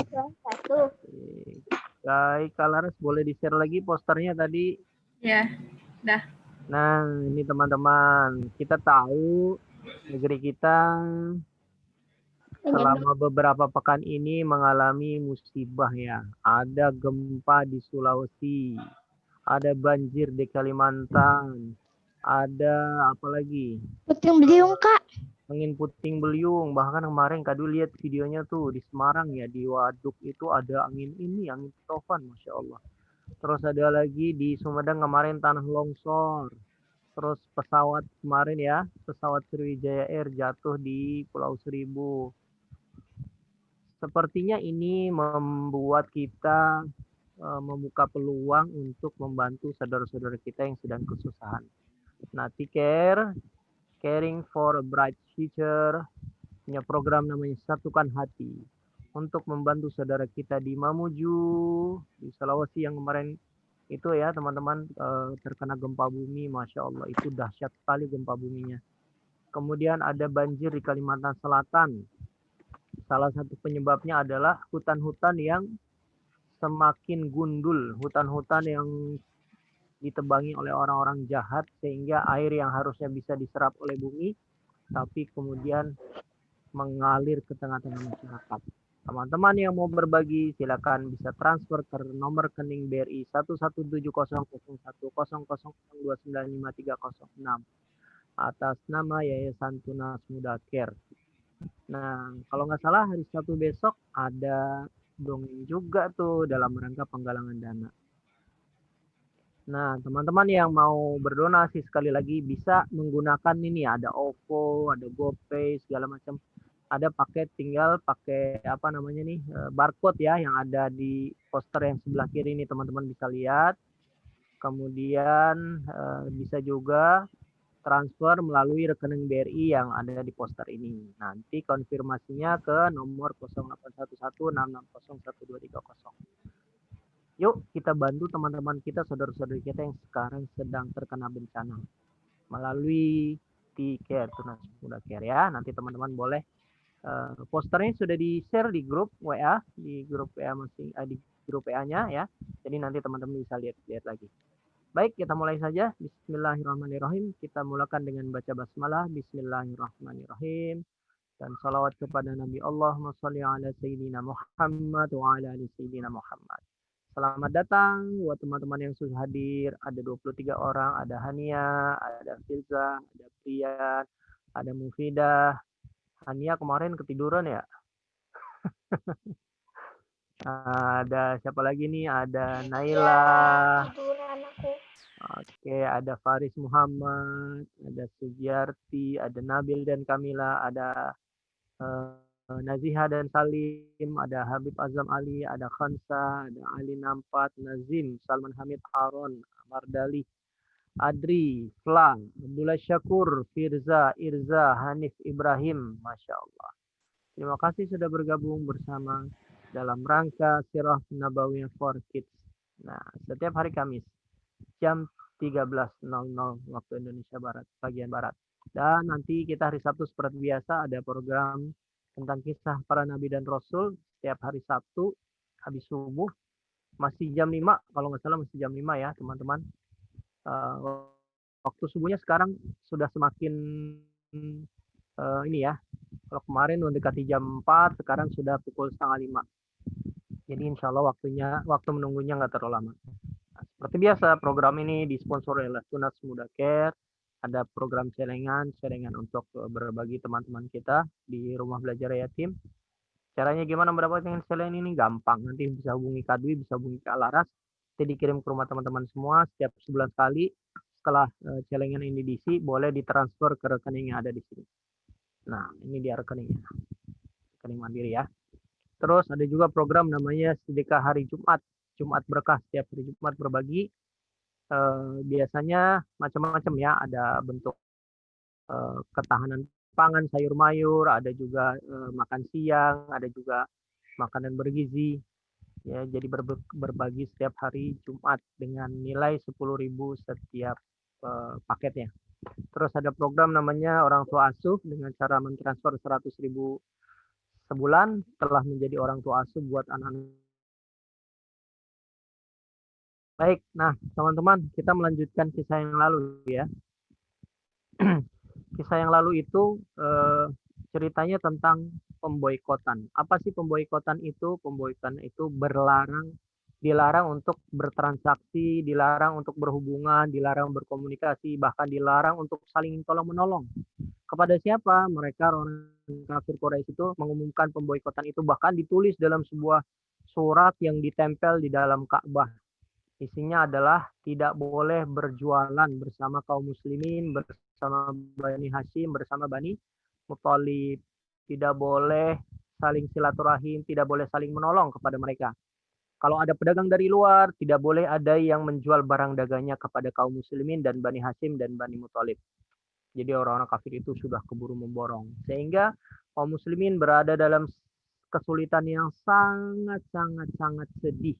Satu. Baik, Kak Laras boleh di-share lagi posternya tadi. Ya, dah. Nah, ini teman-teman, kita tahu negeri kita selama beberapa pekan ini mengalami musibah ya. Ada gempa di Sulawesi, ada banjir di Kalimantan, ada apa lagi? Puting beliung, Kak. Angin puting beliung. Bahkan kemarin Kak Dwi lihat videonya tuh di Semarang ya, di Waduk itu ada angin tofan, Masya Allah. Terus ada lagi di Sumedang kemarin tanah longsor. Terus pesawat kemarin ya, pesawat Sriwijaya Air jatuh di Pulau Seribu. Sepertinya ini membuat kita membuka peluang untuk membantu saudara-saudara kita yang sedang kesusahan. Nah, Caring for a Bright Future punya program namanya Satukan Hati untuk membantu saudara kita di Mamuju, di Sulawesi yang kemarin itu ya teman-teman terkena gempa bumi, Masya Allah itu dahsyat sekali gempa buminya. Kemudian ada banjir di Kalimantan Selatan. Salah satu penyebabnya adalah hutan-hutan yang semakin gundul, hutan-hutan yang ditebangi oleh orang-orang jahat sehingga air yang harusnya bisa diserap oleh bumi tapi kemudian mengalir ke tengah-tengah masyarakat. Teman-teman yang mau berbagi silakan bisa transfer ke nomor rekening BRI 117001000295306 atas nama Yayasan Tunas Muda Care. Nah, kalau nggak salah hari Sabtu besok ada dongeng juga tuh dalam rangka penggalangan dana. Nah, teman-teman yang mau berdonasi sekali lagi bisa menggunakan ini ada OVO, ada GoPay, segala macam. Ada paket tinggal pakai apa namanya nih barcode ya yang ada di poster yang sebelah kiri ini teman-teman bisa lihat. Kemudian bisa juga transfer melalui rekening BRI yang ada di poster ini. Nanti konfirmasinya ke nomor 081166012330. Yuk kita bantu teman-teman kita, saudara-saudari kita yang sekarang sedang terkena bencana melalui T-Care, Tunas Muda Care ya. Nanti teman-teman boleh posternya sudah di-share di grup WA, di grup WA di grup WA-nya ya. Jadi nanti teman-teman bisa lihat lagi. Baik, kita mulai saja. Bismillahirrahmanirrahim. Kita mulakan dengan baca basmalah. Bismillahirrahmanirrahim. Dan salawat kepada Nabi Allahumma sholli ala Sayyidina Muhammad wa ala ali Sayyidina Muhammad. Selamat datang buat teman-teman yang sudah hadir. Ada 23 orang, ada Hania, ada Filza, ada Priyan, ada Mufidah. Hania kemarin ketiduran ya? Ada siapa lagi nih? Ada Naila. Tiduran aku. Oke, ada Faris Muhammad, ada Sugiarti, ada Nabil dan Kamila, ada Naziha dan Salim, ada Habib Azam Ali, ada Khansa, ada Ali Nampat, Nazim, Salman Hamid Aron, Mardali, Adri, Flan, Abdullah Syakur, Firza, Irza, Hanif Ibrahim, Masya Allah. Terima kasih sudah bergabung bersama dalam rangka Sirah Nabawiyah for Kids. Nah, setiap hari Kamis jam 13.00 waktu Indonesia Barat, bagian Barat. Dan nanti kita hari Sabtu seperti biasa ada program tentang kisah para Nabi dan Rasul setiap hari Sabtu habis subuh. Masih jam 5, kalau nggak salah masih jam 5 ya teman-teman. Waktu subuhnya sekarang sudah semakin ini ya. Kalau kemarin mendekati jam 4, sekarang sudah pukul 4:30. Jadi insya Allah waktu menunggunya nggak terlalu lama. Nah, seperti biasa, program ini disponsori oleh Tunas Muda Care. Ada program celengan untuk berbagi teman-teman kita di rumah belajar yatim. Caranya gimana mendapatkan celengan ini? Gampang. Nanti bisa hubungi Kak Dwi, bisa hubungi Kak Laras. Nanti dikirim ke rumah teman-teman semua setiap sebulan sekali. Setelah celengan ini diisi, boleh ditransfer ke rekening yang ada di sini. Nah, ini dia rekeningnya. Rekening mandiri ya. Terus ada juga program namanya Sedekah Hari Jumat. Jumat Berkah, setiap hari Jumat berbagi. Biasanya macam-macam ya, ada bentuk ketahanan pangan, sayur mayur, ada juga makan siang, ada juga makanan bergizi. Ya, jadi berbagi setiap hari Jumat dengan nilai 10.000 setiap paketnya. Terus ada program namanya Orang Tua Asuh dengan cara mentransfer 100.000 sebulan telah menjadi orang tua asuh buat anak-anak. Baik, nah teman-teman, kita melanjutkan kisah yang lalu ya. Kisah yang lalu itu ceritanya tentang pemboikotan. Apa sih pemboikotan itu? Pemboikotan itu dilarang untuk bertransaksi, dilarang untuk berhubungan, dilarang berkomunikasi, bahkan dilarang untuk saling tolong-menolong. Kepada siapa? Mereka orang kafir Quraisy itu mengumumkan pemboikotan itu, bahkan ditulis dalam sebuah surat yang ditempel di dalam Ka'bah. Isinya adalah tidak boleh berjualan bersama kaum muslimin, bersama Bani Hashim, bersama Bani Muthalib. Tidak boleh saling silaturahim, tidak boleh saling menolong kepada mereka. Kalau ada pedagang dari luar, tidak boleh ada yang menjual barang dagangnya kepada kaum muslimin dan Bani Hashim dan Bani Muthalib. Jadi orang-orang kafir itu sudah keburu memborong. Sehingga kaum muslimin berada dalam kesulitan yang sangat sedih.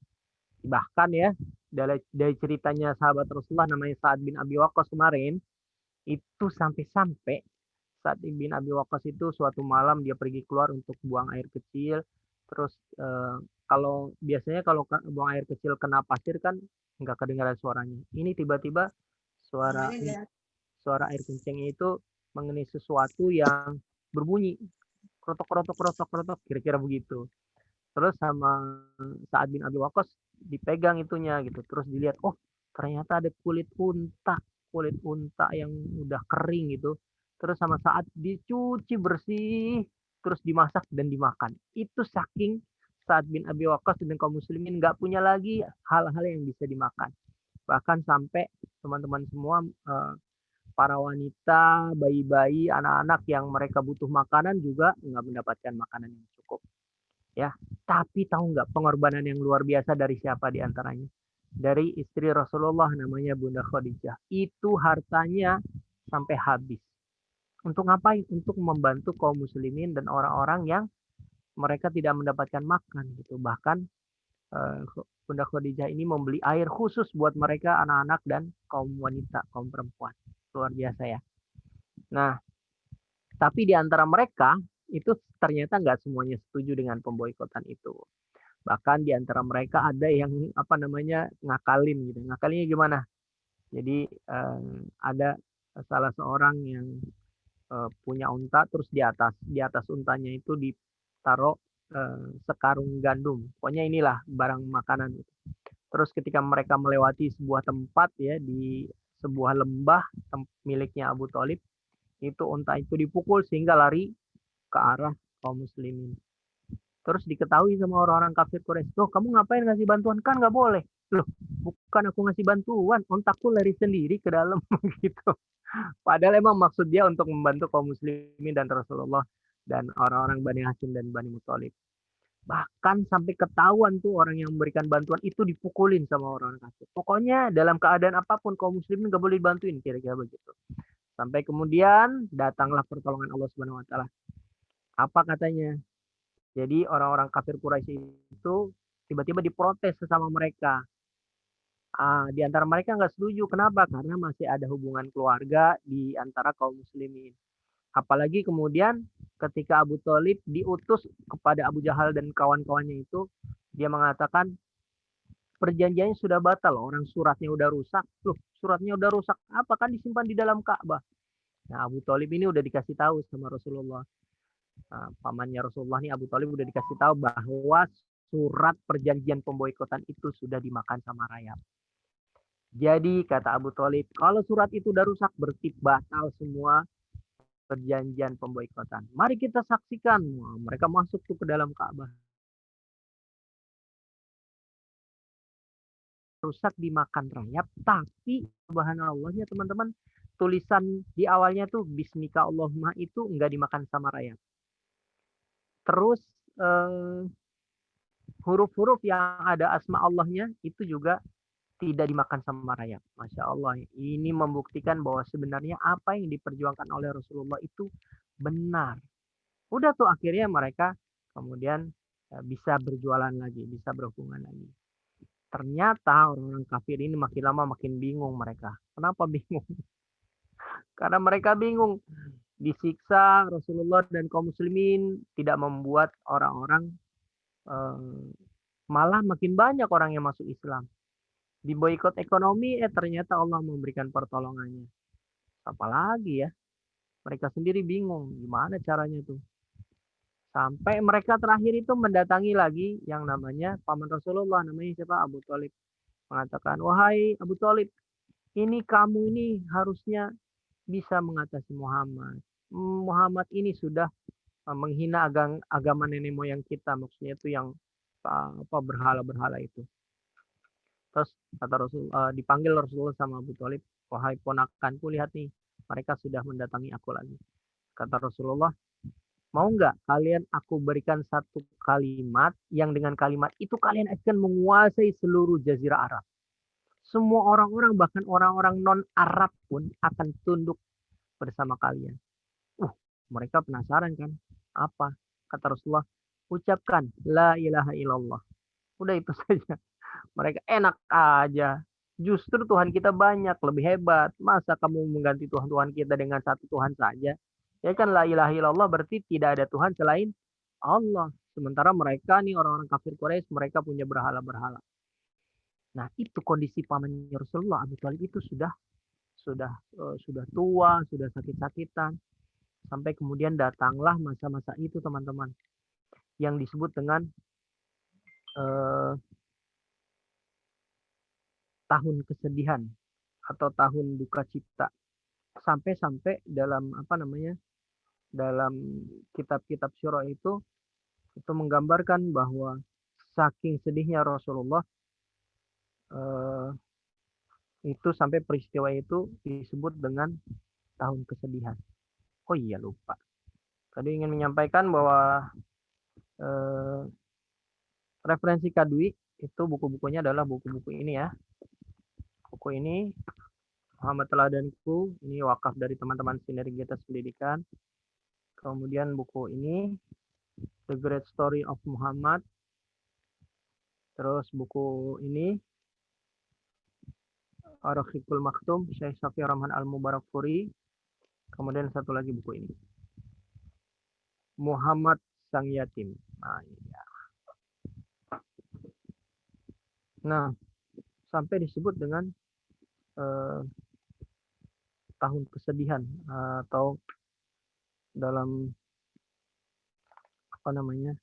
Bahkan ya, dari ceritanya sahabat Rasulullah namanya Sa'ad bin Abi Waqqas kemarin, itu sampai-sampai Sa'ad bin Abi Waqqas itu suatu malam dia pergi keluar untuk buang air kecil. Terus kalau biasanya kalau buang air kecil kena pasir kan nggak kedengaran suaranya. Ini tiba-tiba suara suara air kencingnya itu mengenai sesuatu yang berbunyi krotok krotok krotok krotok kira-kira begitu. Terus sama Sa'ad bin Abi Waqqas dipegang itunya gitu. Terus dilihat, oh ternyata ada kulit unta yang udah kering gitu. Terus sama Sa'ad dicuci bersih, terus dimasak dan dimakan. Itu saking Sa'ad bin Abi Waqqas dan kaum muslimin nggak punya lagi hal-hal yang bisa dimakan. Bahkan sampai teman-teman semua para wanita, bayi-bayi, anak-anak yang mereka butuh makanan juga nggak mendapatkan makanan yang cukup. Ya, tapi tahu nggak pengorbanan yang luar biasa dari siapa di antaranya? Dari istri Rasulullah namanya Bunda Khadijah. Itu hartanya sampai habis. Untuk ngapain? Untuk membantu kaum muslimin dan orang-orang yang mereka tidak mendapatkan makan gitu. Bahkan Bunda Khadijah ini membeli air khusus buat mereka anak-anak dan kaum wanita, kaum perempuan. Luar biasa ya. Nah, tapi di antara mereka itu ternyata nggak semuanya setuju dengan pemboikotan itu. Bahkan di antara mereka ada yang apa namanya ngakalin gitu. Ngakalinnya gimana? Jadi ada salah seorang yang punya unta, terus di atas untanya itu ditaruh sekarung gandum. Pokoknya inilah barang makanan. Terus ketika mereka melewati sebuah tempat ya di sebuah lembah miliknya Abu Thalib, itu unta itu dipukul sehingga lari ke arah kaum muslimin. Terus diketahui sama orang-orang kafir Quraisy, loh kamu ngapain ngasih bantuan? Kan nggak boleh. Loh, bukan aku ngasih bantuan, ontakku lari sendiri ke dalam gitu. Padahal emang maksud dia untuk membantu kaum muslimin dan Rasulullah dan orang-orang Bani Hashim dan Bani Muthalib. Bahkan sampai ketahuan tuh orang yang memberikan bantuan itu dipukulin sama orang kafir. Pokoknya dalam keadaan apapun kaum muslimin nggak boleh dibantuin, kira-kira begitu. Sampai kemudian datanglah pertolongan Allah Subhanahu wa taala. Apa katanya? Jadi orang-orang kafir Quraisy itu tiba-tiba diprotes sesama mereka. Di antara mereka nggak setuju. Kenapa? Karena masih ada hubungan keluarga di antara kaum muslimin. Apalagi kemudian ketika Abu Thalib diutus kepada Abu Jahal dan kawan-kawannya itu, dia mengatakan perjanjiannya sudah batal. Orang suratnya udah rusak. Loh, suratnya udah rusak. Apa kan disimpan di dalam Ka'bah? Nah, Abu Thalib ini udah dikasih tahu sama Rasulullah. Pamannya Rasulullah nih Abu Thalib udah dikasih tahu bahwa surat perjanjian pemboikotan itu sudah dimakan sama rayap. Jadi kata Abu Thalib, kalau surat itu udah rusak berarti batal semua perjanjian pemboikotan. Mari kita saksikan. Wah, mereka masuk tuh ke dalam Ka'bah. Rusak dimakan rayap, tapi subhanallahnya teman-teman, tulisan di awalnya tuh Bismika Allahumma itu enggak dimakan sama rayap. Terus huruf-huruf yang ada asma Allahnya itu juga tidak dimakan sama rayap. Masya Allah. Ini membuktikan bahwa sebenarnya apa yang diperjuangkan oleh Rasulullah itu benar. Udah tuh akhirnya mereka kemudian bisa berjualan lagi, bisa berhubungan lagi. Ternyata orang-orang kafir ini makin lama makin bingung mereka. Kenapa bingung? Karena mereka bingung. disiksa, Rasulullah dan kaum muslimin tidak membuat orang-orang malah makin banyak orang yang masuk Islam. Di boikot ekonomi, ternyata Allah memberikan pertolongannya. Apalagi ya, mereka sendiri bingung gimana caranya tuh. Sampai mereka terakhir itu mendatangi lagi yang namanya paman Rasulullah, namanya siapa? Abu Thalib. Mengatakan, wahai Abu Thalib, ini kamu ini harusnya bisa mengatasi Muhammad. Muhammad ini sudah menghina agama nenek moyang kita, maksudnya itu yang apa berhala-berhala itu. Terus kata Rasul, dipanggil Rasulullah sama Abu Thalib, wahai ponakanku, lihat nih, mereka sudah mendatangi aku lagi. Kata Rasulullah, mau nggak kalian aku berikan satu kalimat yang dengan kalimat itu kalian akan menguasai seluruh jazirah Arab. Semua orang-orang, bahkan orang-orang non-Arab pun akan tunduk bersama kalian. Mereka penasaran kan? Apa? Kata Rasulullah, ucapkan la ilaha illallah. Udah itu saja. Mereka enak aja. Justru Tuhan kita banyak, lebih hebat. Masa kamu mengganti Tuhan-Tuhan kita dengan satu Tuhan saja? Ya kan la ilaha illallah berarti tidak ada Tuhan selain Allah. Sementara mereka nih orang-orang kafir Quraisy, mereka punya berhala-berhala. Nah, itu kondisi pamannya Rasulullah. Abu Thalib itu sudah tua, sudah sakit-sakitan. Sampai kemudian datanglah masa-masa itu, teman-teman, yang disebut dengan tahun kesedihan atau tahun duka cita. Sampai-sampai dalam dalam kitab-kitab syura itu menggambarkan bahwa saking sedihnya Rasulullah itu sampai peristiwa itu disebut dengan tahun kesedihan. Oh iya, lupa. Tadi ingin menyampaikan bahwa referensi Kadui itu buku-bukunya adalah buku-buku ini ya. Buku ini Muhammad Teladanku, ini wakaf dari teman-teman Sinergitas Pendidikan. Kemudian buku ini The Great Story of Muhammad. Terus buku ini Ar-Rahiqul Maktum, Syekh Safi Rahman Al-Mubarakfuri. Kemudian satu lagi buku ini, Muhammad Sang Yatim. Nah, sampai disebut dengan tahun kesedihan atau dalam apa namanya?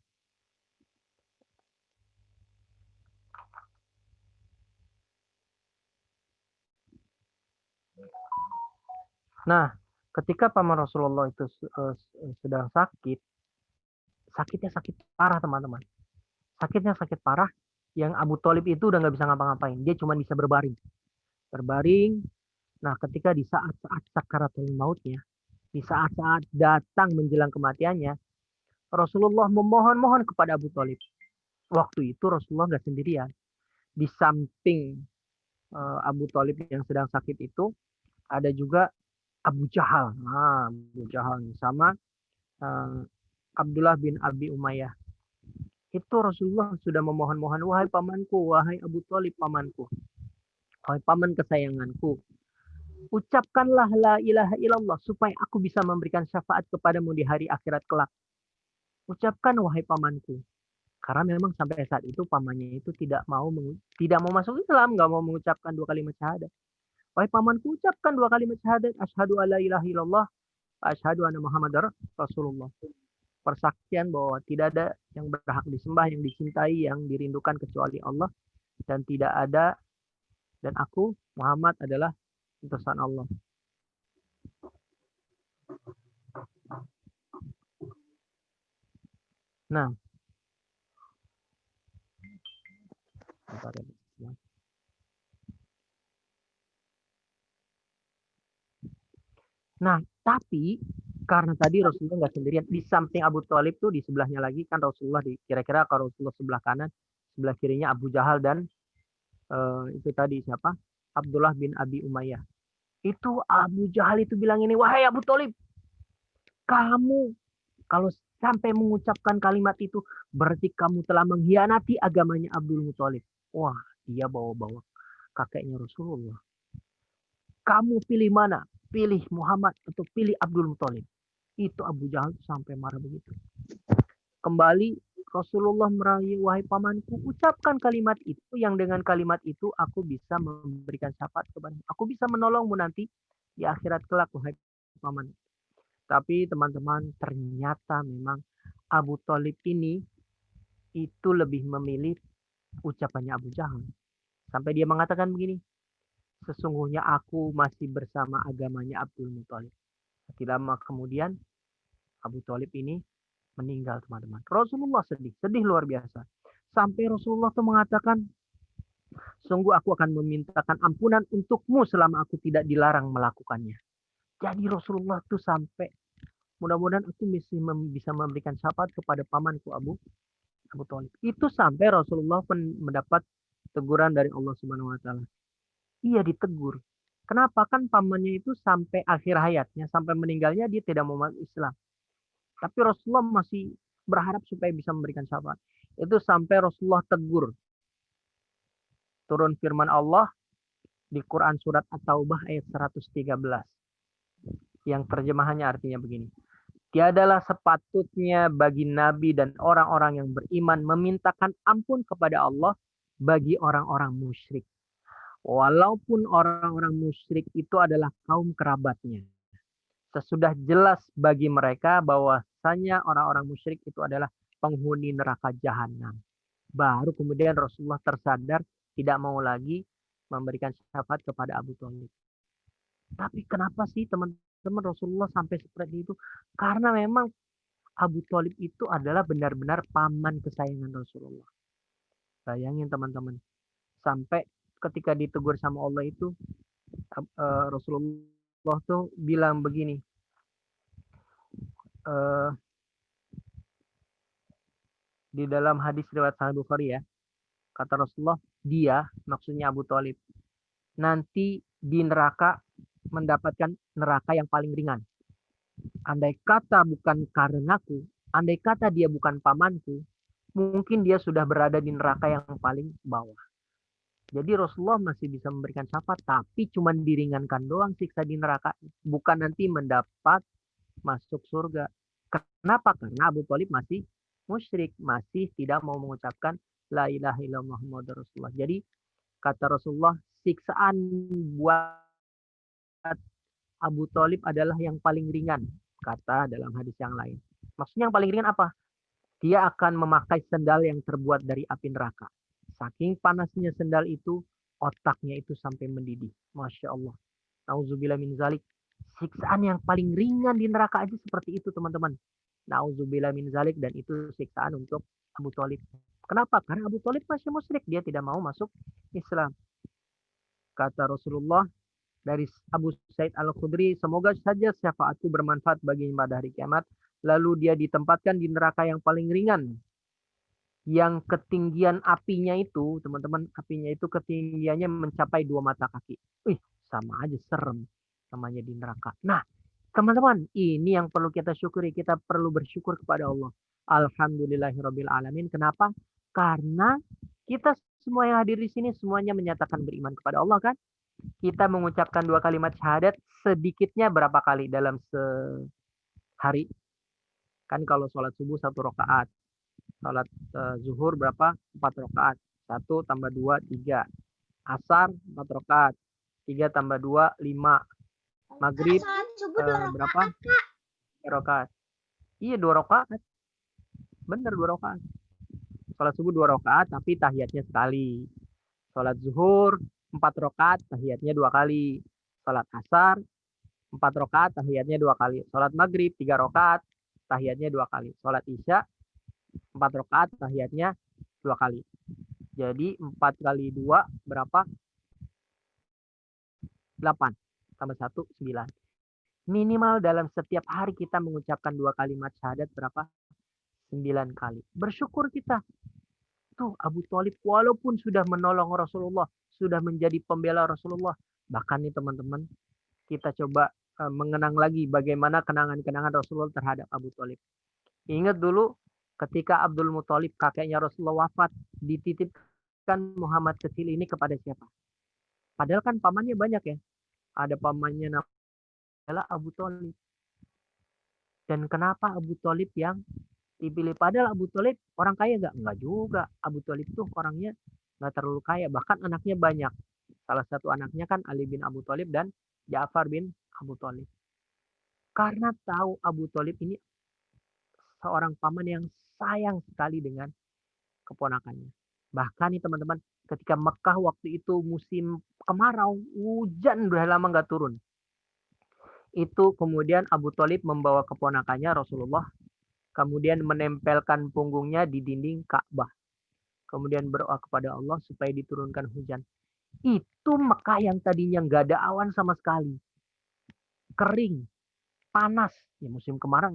Nah, ketika paman Rasulullah itu sedang sakit, sakitnya sakit parah, teman-teman. Sakitnya sakit parah, yang Abu Thalib itu udah nggak bisa ngapa-ngapain. Dia cuma bisa berbaring. Berbaring. Nah, ketika di saat-saat sakaratul mautnya, di saat-saat datang menjelang kematiannya, Rasulullah memohon-mohon kepada Abu Thalib. Waktu itu Rasulullah nggak sendirian. Di samping Abu Thalib yang sedang sakit itu, ada juga Abu Jahal. Nah, Abu Jahal sama Abdullah bin Abi Umayyah. Itu Rasulullah sudah memohon-mohon, wahai pamanku, wahai Abu Thalib pamanku, wahai paman kesayanganku, ucapkanlah la ilaha illallah supaya aku bisa memberikan syafaat kepadamu di hari akhirat kelak. Ucapkan wahai pamanku. Karena memang sampai saat itu pamannya itu tidak mau masuk Islam, nggak mau mengucapkan dua kalimat syahadat. Wahai pamanku, ucapkan dua kalimat syahadat, asyhadu alla ilaha illallah, asyhadu anna Muhammadar Rasulullah. Persaksian bahwa tidak ada yang berhak disembah, yang dicintai, yang dirindukan kecuali Allah, dan tidak ada, dan aku Muhammad adalah utusan Allah. Nah, tapi karena tadi Rasulullah nggak sendirian, di samping Abu Thalib tuh di sebelahnya lagi kan Rasulullah, kira-kira kalau Rasulullah sebelah kanan, sebelah kirinya Abu Jahal dan itu tadi siapa? Abdullah bin Abi Umayyah. Itu Abu Jahal itu bilang ini, wahai Abu Thalib, kamu kalau sampai mengucapkan kalimat itu berarti kamu telah mengkhianati agamanya Abdul Muthalib. Wah, dia bawa-bawa kakeknya Rasulullah. Kamu pilih mana? Pilih Muhammad atau pilih Abdul Muthalib? Itu Abu Jahal sampai marah begitu. Kembali Rasulullah merayu, wahai pamanku, ucapkan kalimat itu, yang dengan kalimat itu aku bisa memberikan syafaat kepadamu. Aku bisa menolongmu nanti di akhirat kelak, wahai paman. Tapi teman-teman, ternyata memang Abu Thalib ini itu lebih memilih ucapannya Abu Jahal. Sampai dia mengatakan begini, sesungguhnya aku masih bersama agamanya Abdul Muthalib. Tidak lama kemudian Abu Thalib ini meninggal, teman-teman. Rasulullah sedih luar biasa. Sampai Rasulullah itu mengatakan, sungguh aku akan memintakan ampunan untukmu selama aku tidak dilarang melakukannya. Jadi Rasulullah itu sampai, mudah-mudahan aku bisa memberikan syafaat kepada pamanku Abu Thalib. Itu sampai Rasulullah pun mendapat teguran dari Allah Subhanahu wa taala. Ia ditegur. Kenapa? Kan pamannya itu sampai akhir hayatnya, sampai meninggalnya dia tidak mau masuk Islam. Tapi Rasulullah masih berharap supaya bisa memberikan syafaat. Itu sampai Rasulullah tegur. Turun firman Allah di Quran surat At-Taubah ayat 113. Yang terjemahannya artinya begini. Tiadalah sepatutnya bagi nabi dan orang-orang yang beriman memintakan ampun kepada Allah bagi orang-orang musyrik. Walaupun orang-orang musyrik itu adalah kaum kerabatnya. Sesudah jelas bagi mereka bahwasanya orang-orang musyrik itu adalah penghuni neraka jahanam. Baru kemudian Rasulullah tersadar tidak mau lagi memberikan syafaat kepada Abu Thalib. Tapi kenapa sih teman-teman Rasulullah sampai seperti itu? Karena memang Abu Thalib itu adalah benar-benar paman kesayangan Rasulullah. Bayangin teman-teman, sampai ketika ditegur sama Allah itu, Rasulullah tuh bilang begini, di dalam hadis riwayat Sahih Bukhari ya, kata Rasulullah, dia, maksudnya Abu Thalib, nanti di neraka mendapatkan neraka yang paling ringan. Andai kata bukan karenaku, andai kata dia bukan pamanku, mungkin dia sudah berada di neraka yang paling bawah. Jadi Rasulullah masih bisa memberikan syafaat, tapi cuma diringankan doang siksa di neraka, bukan nanti mendapat masuk surga. Kenapa? Karena Abu Thalib masih musyrik, masih tidak mau mengucapkan la ilaha illallah Muhammadur Rasulullah. Jadi kata Rasulullah, siksaan buat Abu Thalib adalah yang paling ringan, kata dalam hadis yang lain. Maksudnya yang paling ringan apa? Dia akan memakai sendal yang terbuat dari api neraka. Saking panasnya sendal itu, otaknya itu sampai mendidih. Masya Allah. Nauzubillah min zalik. Siksaan yang paling ringan di neraka aja seperti itu, teman-teman. Nauzubillah min zalik, dan itu siksaan untuk Abu Thalib. Kenapa? Karena Abu Thalib masih musyrik, dia tidak mau masuk Islam. Kata Rasulullah dari Abu Sa'id Al-Khudri, semoga saja syafaatku bermanfaat baginya pada hari kiamat. Lalu dia ditempatkan di neraka yang paling ringan, yang ketinggian apinya itu, teman-teman, apinya itu ketinggiannya mencapai 2 mata kaki. Sama aja serem namanya di neraka. Nah, teman-teman, ini yang perlu kita syukuri. Kita perlu bersyukur kepada Allah. Alhamdulillahirabbil alamin. Kenapa? Karena kita semua yang hadir di sini semuanya menyatakan beriman kepada Allah, kan? Kita mengucapkan 2 kalimat syahadat sedikitnya berapa kali dalam sehari? Kan kalau sholat subuh 1 rakaat. Sholat zuhur berapa? 4 rakaat. 1 tambah 2, 3. Asar 4 rakaat. 3 tambah 2, 5. Maghrib berapa? 2 rakaat. Iya, 2 rakaat. Benar, 2 rakaat. Sholat subuh 2 rakaat, tapi tahiyatnya sekali. Sholat zuhur 4 rakaat, tahiyatnya 2 kali. Sholat asar 4 rakaat, tahiyatnya 2 kali. Sholat maghrib 3 rakaat, tahiyatnya 2 kali. Sholat isya 4 rakaat, tahiyatnya 2 kali. Jadi 4 kali 2 berapa? 8. Tambah 1, 9. Minimal dalam setiap hari kita mengucapkan 2 kalimat syahadat berapa? 9 kali. Bersyukur kita. Tuh Abu Thalib walaupun sudah menolong Rasulullah, sudah menjadi pembela Rasulullah. Bahkan nih teman-teman, kita coba mengenang lagi bagaimana kenangan-kenangan Rasulullah terhadap Abu Thalib. Ingat dulu ketika Abdul Muthalib, kakeknya Rasulullah, wafat, dititipkan Muhammad kecil ini kepada siapa? Padahal kan pamannya banyak ya. Ada pamannya adalah Abu Thalib. Dan kenapa Abu Thalib yang dipilih? Padahal Abu Thalib orang kaya nggak? Nggak juga. Abu Thalib tuh orangnya nggak terlalu kaya. Bahkan anaknya banyak. Salah satu anaknya kan Ali bin Abu Thalib dan Ja'far bin Abu Thalib. Karena tahu Abu Thalib ini seorang paman yang sayang sekali dengan keponakannya. Bahkan nih teman-teman, ketika Mekah waktu itu musim kemarau, hujan udah lama nggak turun. Itu kemudian Abu Thalib membawa keponakannya Rasulullah, kemudian menempelkan punggungnya di dinding Ka'bah. Kemudian berdoa kepada Allah supaya diturunkan hujan. Itu Mekah yang tadinya nggak ada awan sama sekali. Kering, panas, ya musim kemarau.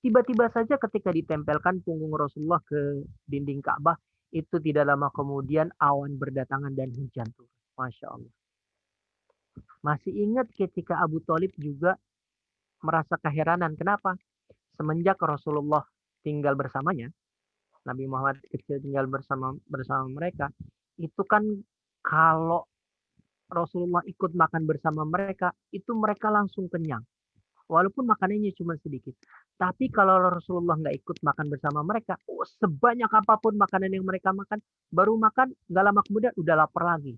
Tiba-tiba saja ketika ditempelkan punggung Rasulullah ke dinding Ka'bah, itu tidak lama kemudian awan berdatangan dan hujan turun. Masya Allah. Masih ingat ketika Abu Thalib juga merasa keheranan. Kenapa? Semenjak Rasulullah tinggal bersamanya, Nabi Muhammad kecil tinggal bersama mereka, itu kan kalau Rasulullah ikut makan bersama mereka, itu mereka langsung kenyang. Walaupun makanannya cuma sedikit. Tapi kalau Rasulullah nggak ikut makan bersama mereka, sebanyak apapun makanan yang mereka makan, baru makan, nggak lama kemudian udah lapar lagi.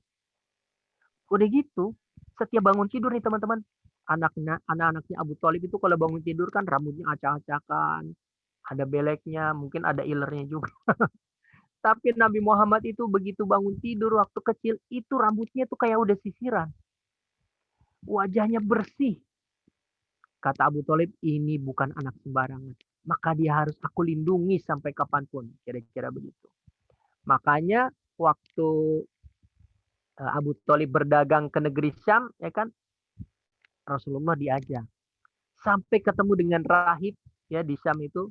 Udah gitu, setiap bangun tidur nih teman-teman, anak-anaknya Abu Thalib itu kalau bangun tidur kan rambutnya acak-acakan, ada beleknya, mungkin ada ilernya juga. Tapi Nabi Muhammad itu begitu bangun tidur waktu kecil, itu rambutnya tuh kayak udah sisiran. Wajahnya bersih. Kata Abu Thalib, ini bukan anak sembarangan. Maka dia harus aku lindungi sampai kapanpun. Kira-kira begitu. Makanya waktu Abu Thalib berdagang ke negeri Syam, ya kan, Rasulullah diajak. Sampai ketemu dengan rahib ya di Syam itu,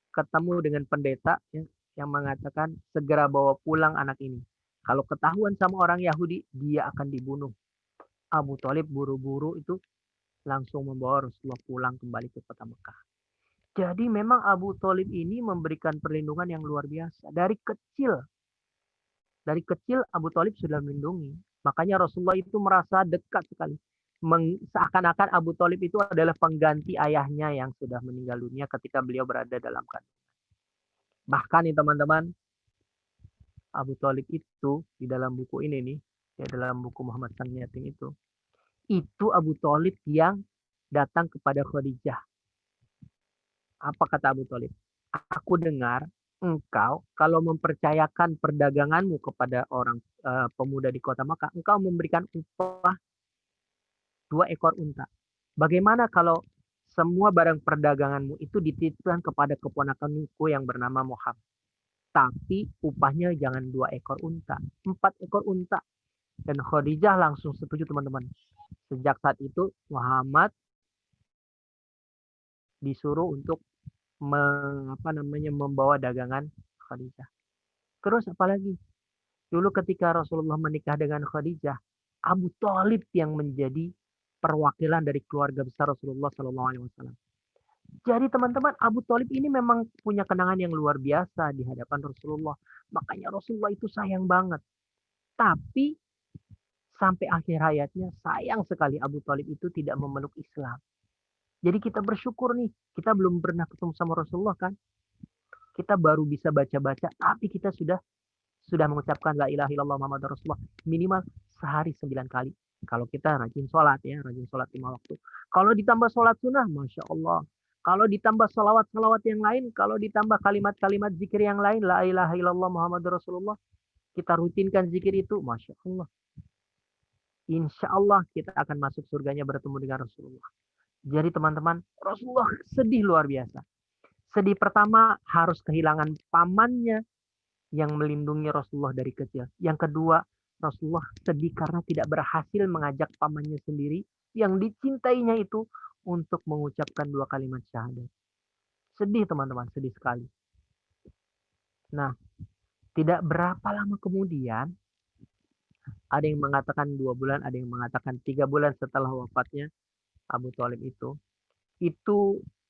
ketemu dengan pendeta ya, yang mengatakan segera bawa pulang anak ini. Kalau ketahuan sama orang Yahudi, dia akan dibunuh. Abu Thalib buru-buru itu langsung membawa Rasulullah pulang kembali ke kota Mekah. Jadi memang Abu Thalib ini memberikan perlindungan yang luar biasa. Dari kecil Abu Thalib sudah melindungi. Makanya Rasulullah itu merasa dekat sekali. Seakan-akan Abu Thalib itu adalah pengganti ayahnya yang sudah meninggal dunia ketika beliau berada dalam kandungan. Bahkan nih teman-teman, Abu Thalib itu di dalam buku ini nih, ya dalam buku Muhammad Sang Yatim itu Abu Thalib yang datang kepada Khadijah. Apa kata Abu Thalib? Aku dengar engkau kalau mempercayakan perdaganganmu kepada orang pemuda di kota Makkah, engkau memberikan upah 2 ekor unta. Bagaimana kalau semua barang perdaganganmu itu dititipkan kepada keponakanku yang bernama Muhammad? Tapi upahnya jangan 2 ekor unta, 4 ekor unta. Dan Khadijah langsung setuju teman-teman. Sejak saat itu Muhammad disuruh untuk membawa dagangan Khadijah. Terus apalagi? Dulu ketika Rasulullah menikah dengan Khadijah, Abu Thalib yang menjadi perwakilan dari keluarga besar Rasulullah SAW. Jadi teman-teman, Abu Thalib ini memang punya kenangan yang luar biasa di hadapan Rasulullah. Makanya Rasulullah itu sayang banget. Tapi sampai akhir hayatnya sayang sekali Abu Thalib itu tidak memeluk Islam. Jadi kita bersyukur nih, kita belum pernah ketemu sama Rasulullah kan. Kita baru bisa baca-baca, tapi kita sudah mengucapkan la ilaha illallah Muhammad Rasulullah minimal sehari 9 kali. Kalau kita rajin sholat ya, rajin sholat 5 waktu. Kalau ditambah sholat sunnah, Masya Allah. Kalau ditambah salawat-salawat yang lain, kalau ditambah kalimat-kalimat zikir yang lain, la ilaha illallah Muhammad Rasulullah, kita rutinkan zikir itu, Masya Allah. Insya Allah kita akan masuk surganya bertemu dengan Rasulullah. Jadi teman-teman, Rasulullah sedih luar biasa. Sedih pertama harus kehilangan pamannya yang melindungi Rasulullah dari kecil. Yang kedua, Rasulullah sedih karena tidak berhasil mengajak pamannya sendiri yang dicintainya itu untuk mengucapkan 2 kalimat syahadat. Sedih teman-teman, sedih sekali. Nah, tidak berapa lama kemudian, ada yang mengatakan 2 bulan, ada yang mengatakan 3 bulan setelah wafatnya Abu Thalib itu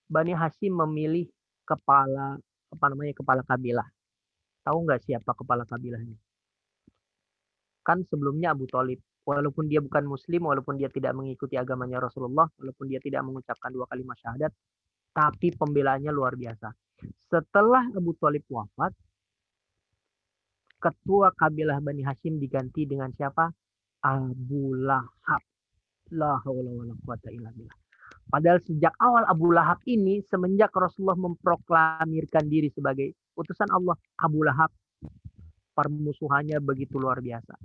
Bani Hashim memilih kepala kabilah. Tahu nggak siapa kepala kabilahnya? Kan sebelumnya Abu Thalib, walaupun dia bukan Muslim, walaupun dia tidak mengikuti agamanya Rasulullah, walaupun dia tidak mengucapkan 2 kalimat syahadat, Tapi pembelaannya luar biasa. Setelah Abu Thalib wafat, ketua kabilah Bani Hashim diganti dengan siapa? Abu Lahab. La haula wala quwata illa billah. Padahal sejak awal Abu Lahab ini, semenjak Rasulullah memproklamirkan diri sebagai utusan Allah, Abu Lahab permusuhannya begitu luar biasa.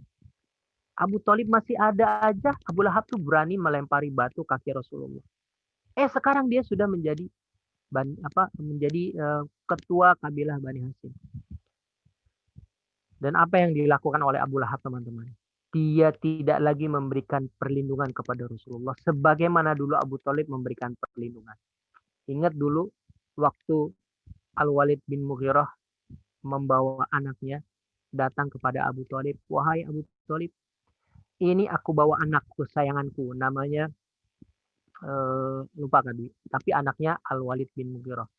Abu Thalib masih ada aja, Abu Lahab tuh berani melempari batu kaki Rasulullah. Sekarang dia sudah menjadi ketua kabilah Bani Hashim. Dan apa yang dilakukan oleh Abu Lahab, teman-teman? Dia tidak lagi memberikan perlindungan kepada Rasulullah sebagaimana dulu Abu Thalib memberikan perlindungan. Ingat dulu waktu Al-Walid bin Mughirah membawa anaknya datang kepada Abu Thalib. Wahai Abu Thalib, ini aku bawa anakku kesayanganku, namanya lupa tadi, tapi anaknya Al-Walid bin Mughirah.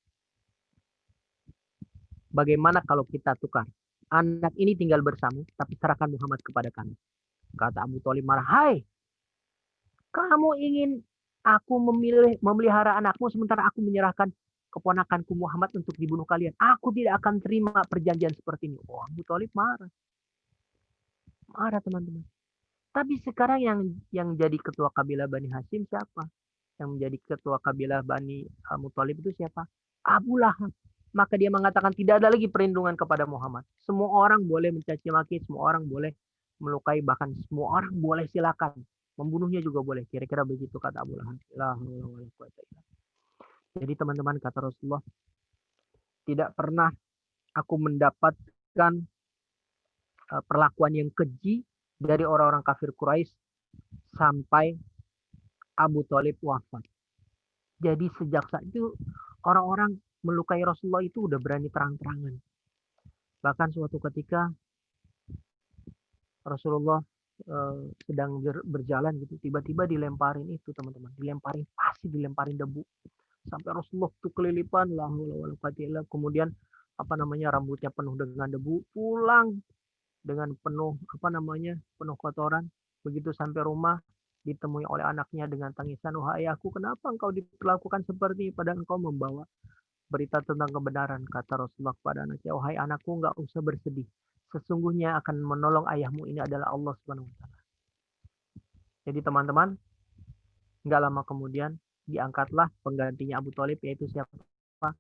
Bagaimana kalau kita tukar? Anak ini tinggal bersama, tapi serahkan Muhammad kepada kami. Kata Abu Thalib marah, hai, kamu ingin aku memelihara anakmu sementara aku menyerahkan keponakanku Muhammad untuk dibunuh kalian. Aku tidak akan terima perjanjian seperti ini. Oh, Abu Thalib marah. Marah, teman-teman. Tapi sekarang yang jadi ketua kabilah Bani Hashim siapa? Yang menjadi ketua kabilah Bani Muthalib itu siapa? Abu Lahab. Maka dia mengatakan tidak ada lagi perlindungan kepada Muhammad. Semua orang boleh mencaci maki, semua orang boleh melukai, bahkan semua orang boleh silakan. Membunuhnya juga boleh. Kira-kira begitu kata Abu Lahab. Jadi teman-teman, kata Rasulullah, tidak pernah aku mendapatkan perlakuan yang keji dari orang-orang kafir Quraisy sampai Abu Thalib wafat. Jadi sejak saat itu orang-orang melukai Rasulullah itu udah berani terang-terangan. Bahkan suatu ketika Rasulullah sedang berjalan gitu, tiba-tiba dilemparin itu, teman-teman, dilemparin debu sampai Rasulullah tuh kelilipan, kemudian rambutnya penuh dengan debu, pulang dengan penuh penuh kotoran. Begitu sampai rumah ditemui oleh anaknya dengan tangisan, wahai aku, kenapa engkau diperlakukan seperti ini padahal engkau membawa berita tentang kebenaran. Kata Rasulullah kepada anaknya, wahai anakku, enggak usah bersedih. Sesungguhnya akan menolong ayahmu ini adalah Allah Subhanahu wa taala. Jadi teman-teman, enggak lama kemudian diangkatlah penggantinya Abu Thalib, yaitu siapa?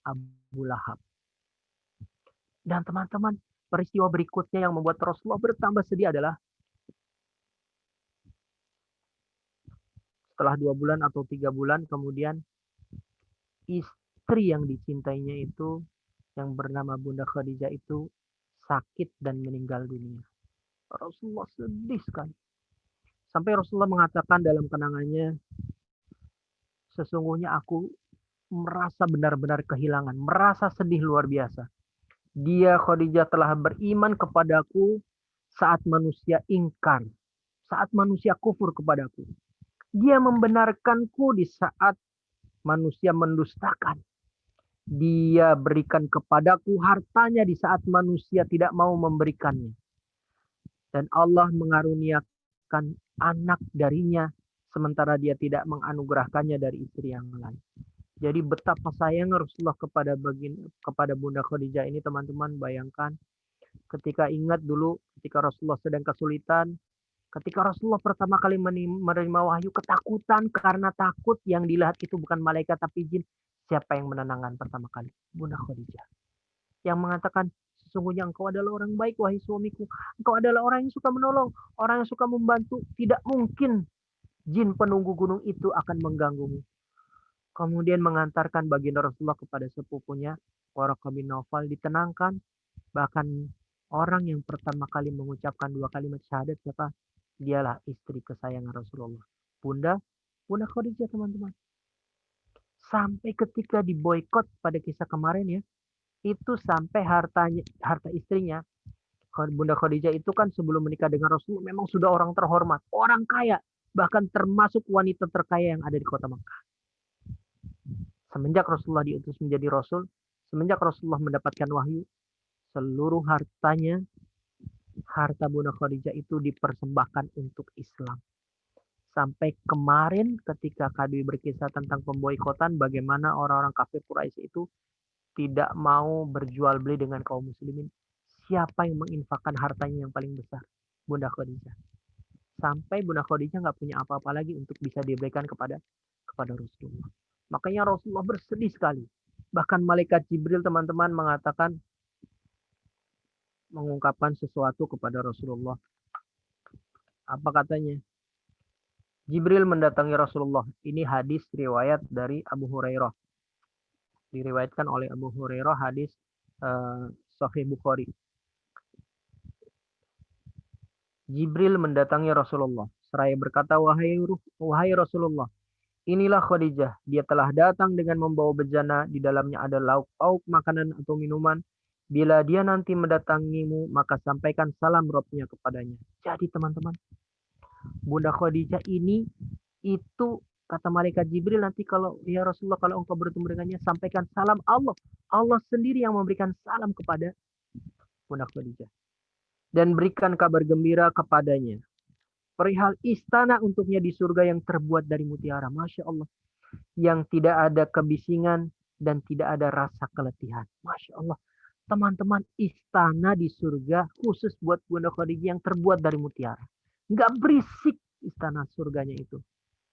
Abu Lahab. Dan teman-teman, peristiwa berikutnya yang membuat Rasulullah bertambah sedih adalah setelah 2 bulan atau 3 bulan kemudian istri yang dicintainya itu, yang bernama Bunda Khadijah itu sakit dan meninggal dunia. Rasulullah sedih sekali. Sampai Rasulullah mengatakan dalam kenangannya, sesungguhnya aku merasa benar-benar kehilangan, merasa sedih luar biasa. Dia, Khadijah, telah beriman kepadaku saat manusia ingkar, saat manusia kufur kepadaku. Dia membenarkanku di saat manusia mendustakan. Dia berikan kepadaku hartanya di saat manusia tidak mau memberikannya. Dan Allah mengaruniakan anak darinya sementara dia tidak menganugerahkannya dari istri yang lain. Jadi betapa sayang Rasulullah kepada Bunda Khadijah ini, teman-teman. Bayangkan ketika ingat dulu ketika Rasulullah sedang kesulitan, ketika Rasulullah pertama kali menerima wahyu, ketakutan karena takut yang dilihat itu bukan malaikat tapi jin. Siapa yang menenangkan pertama kali? Bunda Khadijah. Yang mengatakan, sesungguhnya engkau adalah orang baik, wahai suamiku. Engkau adalah orang yang suka menolong, orang yang suka membantu. Tidak mungkin jin penunggu gunung itu akan mengganggumu. Kemudian mengantarkan baginda Rasulullah kepada sepupunya, Waraqah bin Naufal, ditenangkan. Bahkan orang yang pertama kali mengucapkan 2 kalimat syahadat siapa? Dialah istri kesayangan Rasulullah, Bunda Khadijah, teman-teman. Sampai ketika diboikot pada kisah kemarin ya, itu sampai harta istrinya. Bunda Khadijah itu kan sebelum menikah dengan Rasulullah memang sudah orang terhormat, orang kaya, bahkan termasuk wanita terkaya yang ada di kota Makkah. Semenjak Rasulullah diutus menjadi Rasul, semenjak Rasulullah mendapatkan wahyu, seluruh harta Bunda Khadijah itu dipersembahkan untuk Islam. Sampai kemarin ketika Kadwi berkisah tentang pemboikotan, bagaimana orang-orang kafir Quraisy itu tidak mau berjual beli dengan kaum muslimin. Siapa yang menginfakkan hartanya yang paling besar? Bunda Khadijah. Sampai Bunda Khadijah nggak punya apa-apa lagi untuk bisa diberikan kepada Rasulullah. Makanya Rasulullah bersedih sekali. Bahkan malaikat Jibril teman-teman mengungkapkan sesuatu kepada Rasulullah. Apa katanya? Jibril mendatangi Rasulullah. Ini hadis riwayat dari Abu Hurairah. Diriwayatkan oleh Abu Hurairah hadis Sahih Bukhari. Jibril mendatangi Rasulullah. Seraya berkata, wahai Rasulullah, inilah Khadijah. Dia telah datang dengan membawa bejana. Di dalamnya ada lauk-pauk makanan atau minuman. Bila dia nanti mendatangimu, maka sampaikan salam Robnya kepadanya. Jadi teman-teman, Bunda Khadijah ini itu kata malaikat Jibril nanti kalau ya Rasulullah kalau engkau bertemu dengannya sampaikan salam Allah. Allah sendiri yang memberikan salam kepada Bunda Khadijah. Dan berikan kabar gembira kepadanya. Perihal istana untuknya di surga yang terbuat dari mutiara. Masya Allah. Yang tidak ada kebisingan dan tidak ada rasa keletihan. Masya Allah. Teman-teman, istana di surga khusus buat Bunda Khadijah yang terbuat dari mutiara. Nggak berisik istana surganya itu.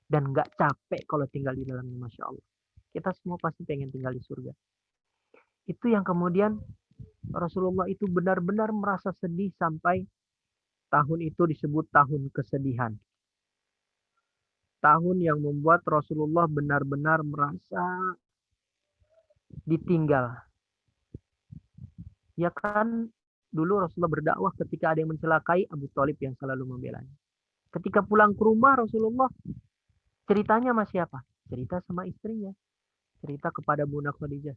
Dan nggak capek kalau tinggal di dalamnya. Masya Allah. Kita semua pasti pengen tinggal di surga. Itu yang kemudian Rasulullah itu benar-benar merasa sedih sampai tahun itu disebut tahun kesedihan. Tahun yang membuat Rasulullah benar-benar merasa ditinggal. Ya kan dulu Rasulullah berdakwah ketika ada yang mencelakai Abu Thalib yang selalu membelanya. Ketika pulang ke rumah Rasulullah ceritanya sama siapa? Cerita sama istrinya. Cerita kepada Bunda Khadijah.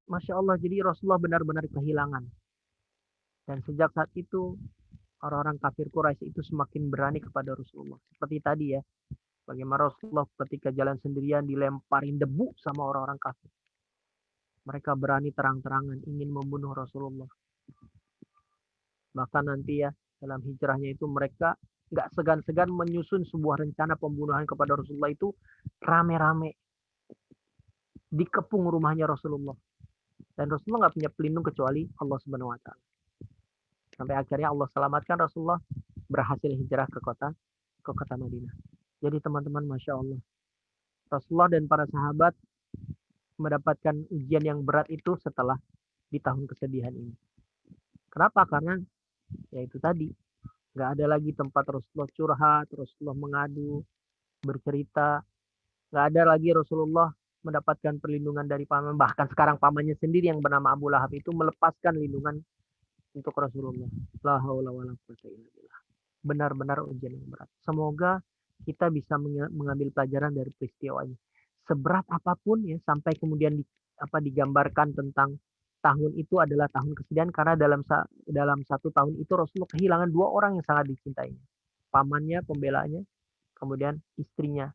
Masya Allah, jadi Rasulullah benar-benar kehilangan. Dan sejak saat itu orang-orang kafir Quraisy itu semakin berani kepada Rasulullah. Seperti tadi ya, bagaimana Rasulullah ketika jalan sendirian dilemparin debu sama orang-orang kafir. Mereka berani terang-terangan ingin membunuh Rasulullah. Bahkan nanti ya, dalam hijrahnya itu mereka nggak segan-segan menyusun sebuah rencana pembunuhan kepada Rasulullah itu rame-rame. Dikepung rumahnya Rasulullah. Dan Rasulullah nggak punya pelindung kecuali Allah Subhanahu wa Ta'ala. Sampai akhirnya Allah selamatkan Rasulullah berhasil hijrah ke kota Madinah. Jadi teman-teman, Masya Allah. Rasulullah dan para sahabat mendapatkan ujian yang berat itu setelah di tahun kesedihan ini. Kenapa? Karena ya itu tadi. Nggak ada lagi tempat Rasulullah curhat, Rasulullah mengadu, bercerita. Nggak ada lagi Rasulullah mendapatkan perlindungan dari paman. Bahkan sekarang pamannya sendiri yang bernama Abu Lahab itu melepaskan lindungan untuk Rasulullah. La haula wala quwwata illa billah. Benar-benar ujian yang berat. Semoga kita bisa mengambil pelajaran dari peristiwa ini. Seberat apapun ya sampai kemudian digambarkan tentang tahun itu adalah tahun kesedihan karena dalam satu tahun itu Rasulullah kehilangan dua orang yang sangat dicintainya. Pamannya, pembelanya, kemudian istrinya,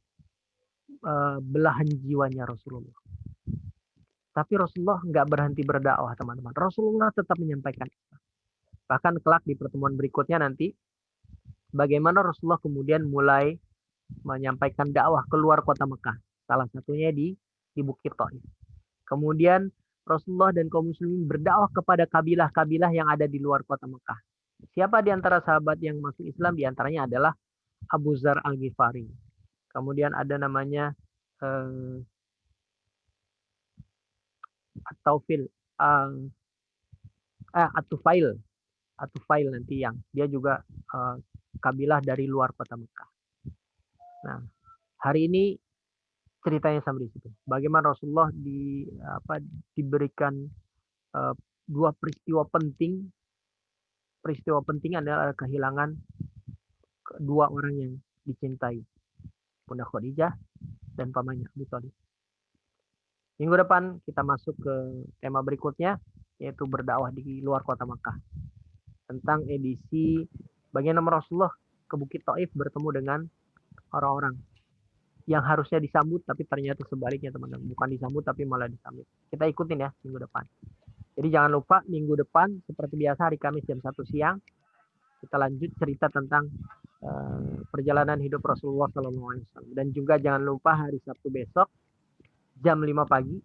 belahan jiwanya Rasulullah. Tapi Rasulullah nggak berhenti berdakwah teman-teman. Rasulullah tetap menyampaikan. Bahkan kelak di pertemuan berikutnya nanti, bagaimana Rasulullah kemudian mulai menyampaikan dakwah keluar kota Mekah. Salah satunya di Bukit Thaif. Kemudian Rasulullah dan kaum muslimin berdakwah kepada kabilah-kabilah yang ada di luar kota Mekah. Siapa di antara sahabat yang masuk Islam? Di antaranya adalah Abu Dzar Al-Ghifari. Kemudian ada namanya At-Tufail nanti yang dia juga kabilah dari luar kota Mekah. Nah, hari ini ceritanya sampai di situ. Bagaimana Rasulullah diberikan dua peristiwa penting. Peristiwa penting adalah kehilangan dua orang yang dicintai, Bunda Khadijah dan pamannya Abu Thalib. Minggu depan kita masuk ke tema berikutnya, yaitu berdakwah di luar kota Makkah. Tentang edisi bagaimana Rasulullah ke Bukit Thaif bertemu dengan orang-orang yang harusnya disambut tapi ternyata sebaliknya teman-teman, bukan disambut tapi malah disambut. Kita ikutin ya minggu depan. Jadi jangan lupa minggu depan seperti biasa hari Kamis jam 1 siang kita lanjut cerita tentang perjalanan hidup Rasulullah SAW. Dan juga jangan lupa hari Sabtu besok jam 5 pagi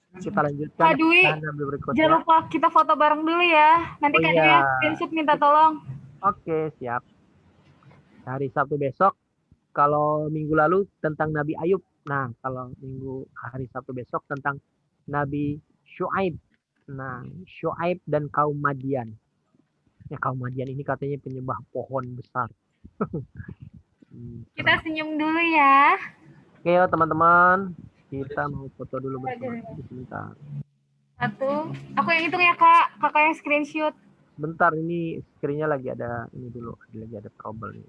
kita lanjutkan Kak Dwi, Nabi berikutnya. jangan lupa kita foto bareng dulu ya. Nanti Oh Kak iya. Dwi yang screenshot minta tolong. Oke, siap. Hari Sabtu besok, kalau minggu lalu tentang Nabi Ayub. Nah, kalau hari Sabtu besok tentang Nabi Syuaib. Nah, Syuaib dan kaum Madian. Ya, kaum Madian ini katanya penyembah pohon besar. Kita senyum dulu ya. Oke, ya, teman-teman. Kita mau foto dulu bersama. Sebentar. 1. Aku yang hitung ya, Kak. Kakak yang screenshot. Bentar, ini screen-nya lagi ada ini dulu. Lagi ada trouble nih.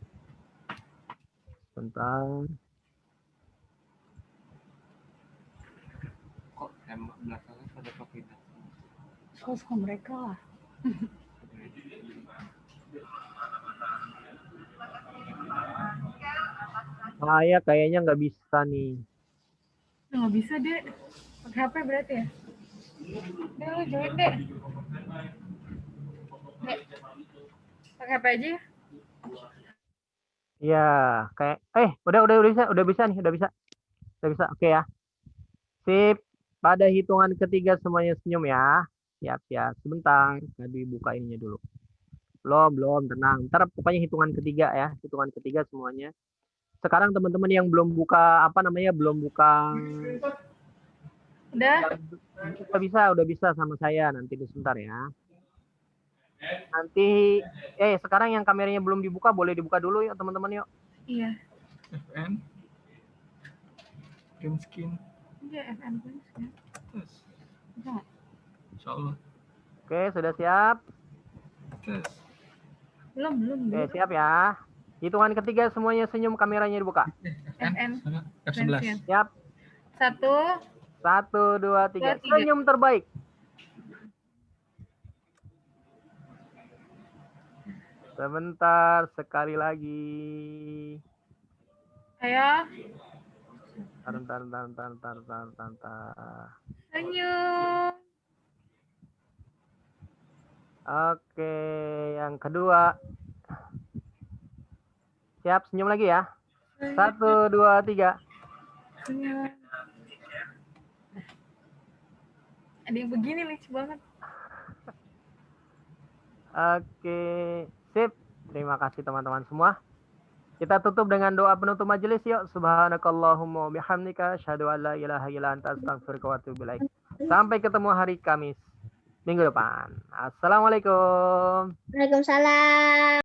Bentar. Kok tembak belakangnya pada pakai itu? Suka mereka lah. Saya kayaknya nggak bisa nih. Nggak bisa, Dek. Pakai HP berarti ya? Dek, lu join, Dek. Dek. Pakai HP aja ya? Ya, kayak udah bisa nih, udah bisa. Oke ya. Sip. Pada hitungan ketiga semuanya senyum ya. Siap. Sebentar, tadi buka ininya dulu. Belum, tenang. Ntar pokoknya hitungan ketiga ya. Hitungan ketiga semuanya. Sekarang teman-teman yang belum buka belum buka. Udah? Udah bisa sama saya nanti sebentar ya. Nanti sekarang yang kameranya belum dibuka boleh dibuka dulu yuk teman-teman yuk. Iya. FN print skin Iya, FN Plus ya. tes. Enggak. Insya Allah Oke, sudah siap? tes. Belum. Oke, siap ya. Hitungan ketiga semuanya senyum, kameranya dibuka. FN. Sana, F11. Siap. 1. 1, 2, 3. 2, 3. Senyum terbaik. Sebentar, sekali lagi. Ayo. Bentar. Senyum. Oke, yang kedua. Siap, senyum lagi ya. 1, 2, 3. Senyum. Ada yang begini lucu banget. Oke, sip. Terima kasih teman-teman semua. Kita tutup dengan doa penutup majelis yuk. Subhanakallahumma bihamdika asyhadu an la ilaha illa anta astaghfiruka wa atubu ilaik. Sampai ketemu hari Kamis minggu depan. Assalamualaikum. Waalaikumsalam.